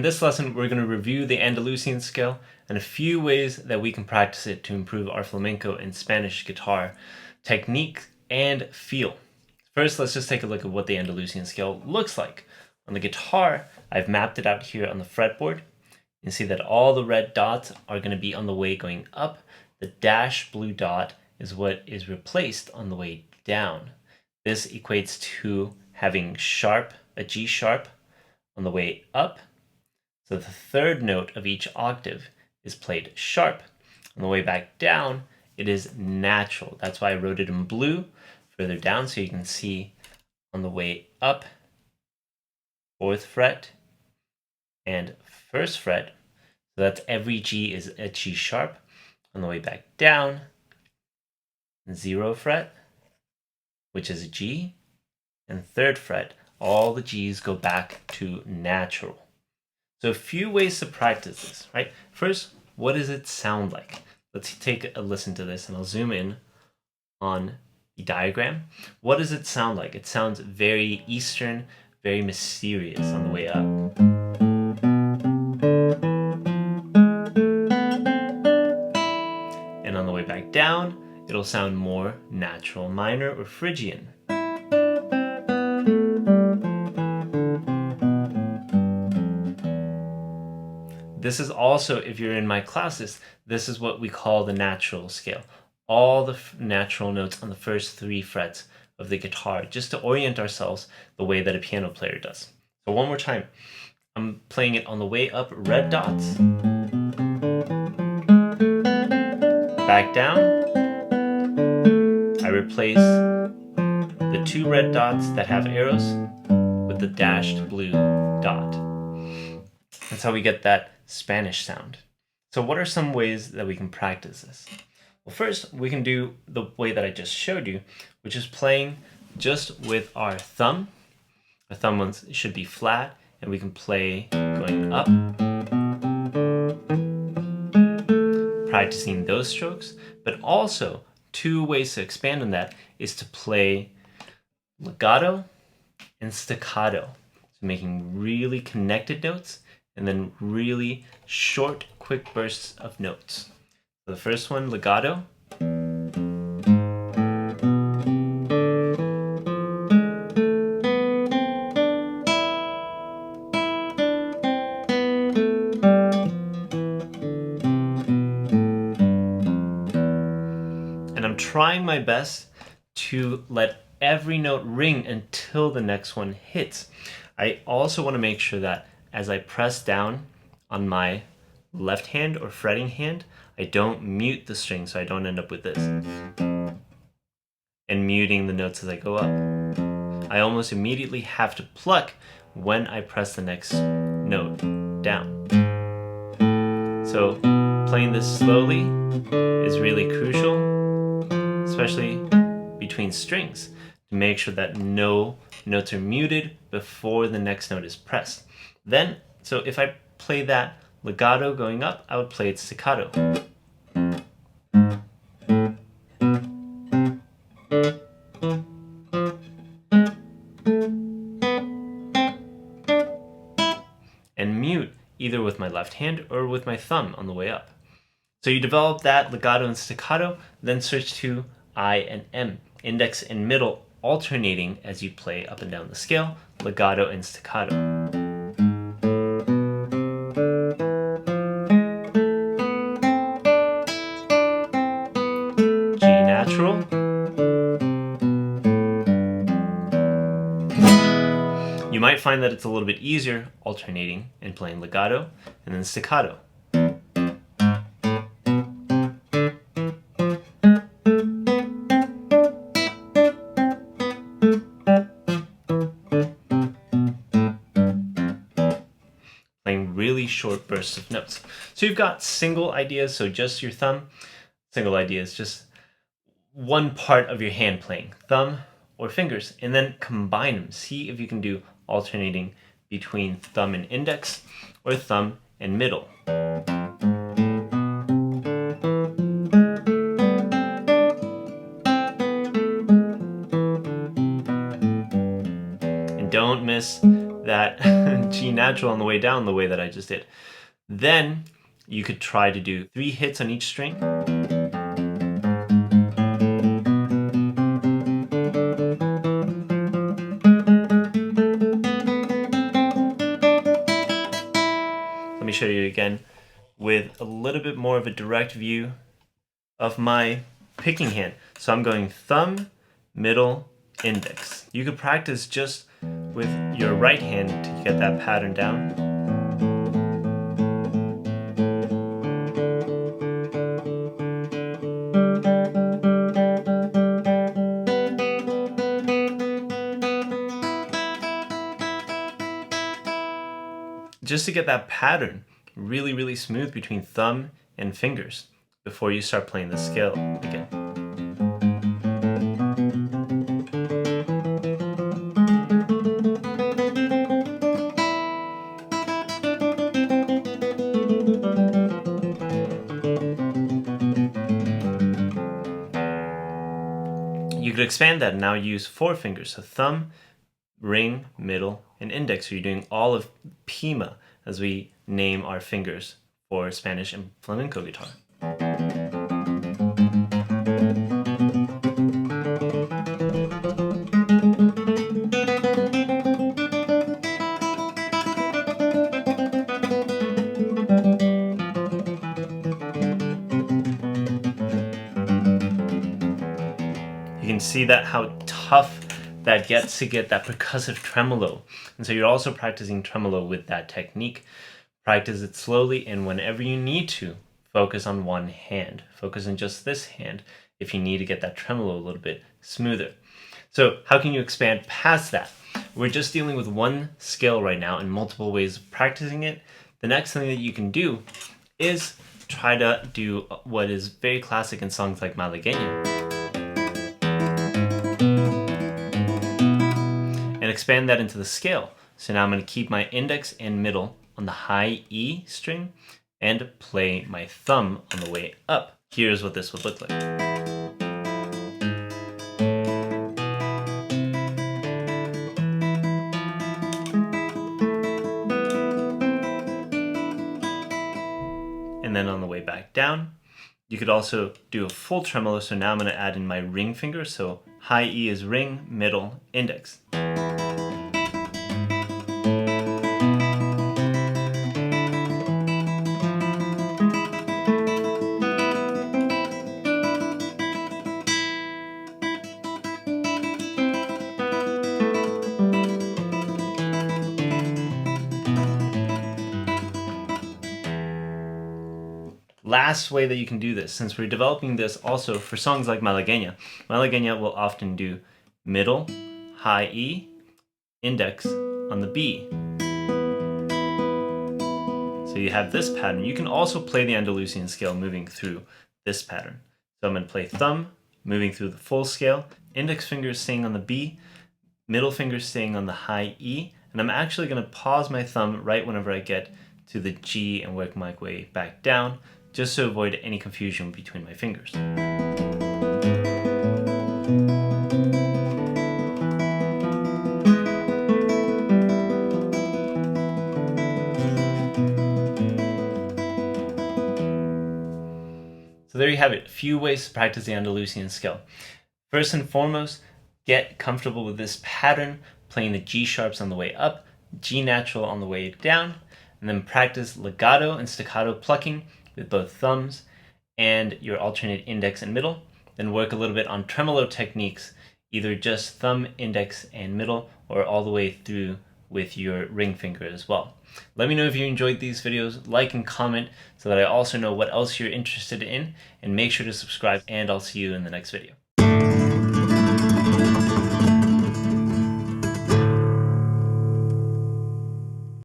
this lesson, we're going to review the Andalusian scale and a few ways that we can practice it to improve our flamenco and Spanish guitar technique and feel. First, let's just take a look at what the Andalusian scale looks like. On the guitar, I've mapped it out here on the fretboard. You can see that all the red dots are going to be on the way going up. The dash blue dot is what is replaced on the way down. This equates to having a G sharp on the way up. So the third note of each octave is played sharp. On the way back down, it is natural. That's why I wrote it in blue further down, so you can see on the way up, 4th fret and 1st fret. So that's every G is a G sharp. On the way back down, 0 fret, which is a G, and 3rd fret, all the G's go back to natural. So a few ways to practice this, right? First, what does it sound like? Let's take a listen to this, and I'll zoom in on the diagram. What does it sound like? It sounds very Eastern, very mysterious on the way up. And on the way back down, it'll sound more natural minor or Phrygian. This is also, if you're in my classes, this is what we call the natural scale. All the natural notes on the first 3 frets of the guitar, just to orient ourselves the way that a piano player does. So one more time, I'm playing it on the way up, red dots. Back down, I replace the 2 red dots that have arrows with the dashed blue dot. That's how we get that Spanish sound. So what are some ways that we can practice this? Well, first, we can do the way that I just showed you, which is playing just with our thumb. Our thumb ones should be flat, and we can play going up, practicing those strokes. But also, 2 ways to expand on that is to play legato and staccato. So making really connected notes and then really short, quick bursts of notes. So the first one, legato. And I'm trying my best to let every note ring until the next one hits. I also want to make sure that as I press down on my left hand or fretting hand, I don't mute the string, so I don't end up with this. And muting the notes as I go up. I almost immediately have to pluck when I press the next note down. So playing this slowly is really crucial, especially between strings, to make sure that no notes are muted before the next note is pressed. Then, so if I play that legato going up, I would play it staccato. And mute either with my left hand or with my thumb on the way up. So you develop that legato and staccato, then switch to I and M, index and middle alternating as you play up and down the scale, legato and staccato. G natural. You might find that it's a little bit easier alternating and playing legato and then staccato. Playing really short bursts of notes. So you've got single ideas, so just your thumb. Single ideas, just one part of your hand playing, thumb or fingers, and then combine them. See if you can do alternating between thumb and index or thumb and middle. And don't miss that G natural on the way down the way that I just did. Then you could try to do 3 hits on each string. Let me show you again with a little bit more of a direct view of my picking hand. So I'm going thumb, middle, index. You could practice just with your right hand to get that pattern down. Just to get that pattern really, really smooth between thumb and fingers before you start playing the scale again. You could expand that and now use 4 fingers, so thumb, ring, middle, and index. So you're doing all of Pima as we name our fingers for Spanish and flamenco guitar. You can see that how tough that gets to get that percussive tremolo. And so you're also practicing tremolo with that technique. Practice it slowly, and whenever you need to, focus on one hand. Focus on just this hand if you need to get that tremolo a little bit smoother. So how can you expand past that? We're just dealing with one scale right now and multiple ways of practicing it. The next thing that you can do is try to do what is very classic in songs like Malagueña, and expand that into the scale. So now I'm going to keep my index and middle on the high E string and play my thumb on the way up. Here's what this would look like. And then on the way back down, you could also do a full tremolo. So now I'm going to add in my ring finger. So high E is ring, middle, index. Last way that you can do this, since we're developing this also for songs like Malagueña, Malagueña will often do middle, high E, index on the B. So you have this pattern. You can also play the Andalusian scale moving through this pattern. So I'm going to play thumb, moving through the full scale, index finger staying on the B, middle finger staying on the high E, and I'm actually going to pause my thumb right whenever I get to the G and work my way back down, just to avoid any confusion between my fingers. So there you have it, a few ways to practice the Andalusian scale. First and foremost, get comfortable with this pattern, playing the G sharps on the way up, G natural on the way down, and then practice legato and staccato plucking with both thumbs and your alternate index and middle. Then work a little bit on tremolo techniques, either just thumb, index, and middle, or all the way through with your ring finger as well. Let me know if you enjoyed these videos, like and comment so that I also know what else you're interested in, and make sure to subscribe, and I'll see you in the next video.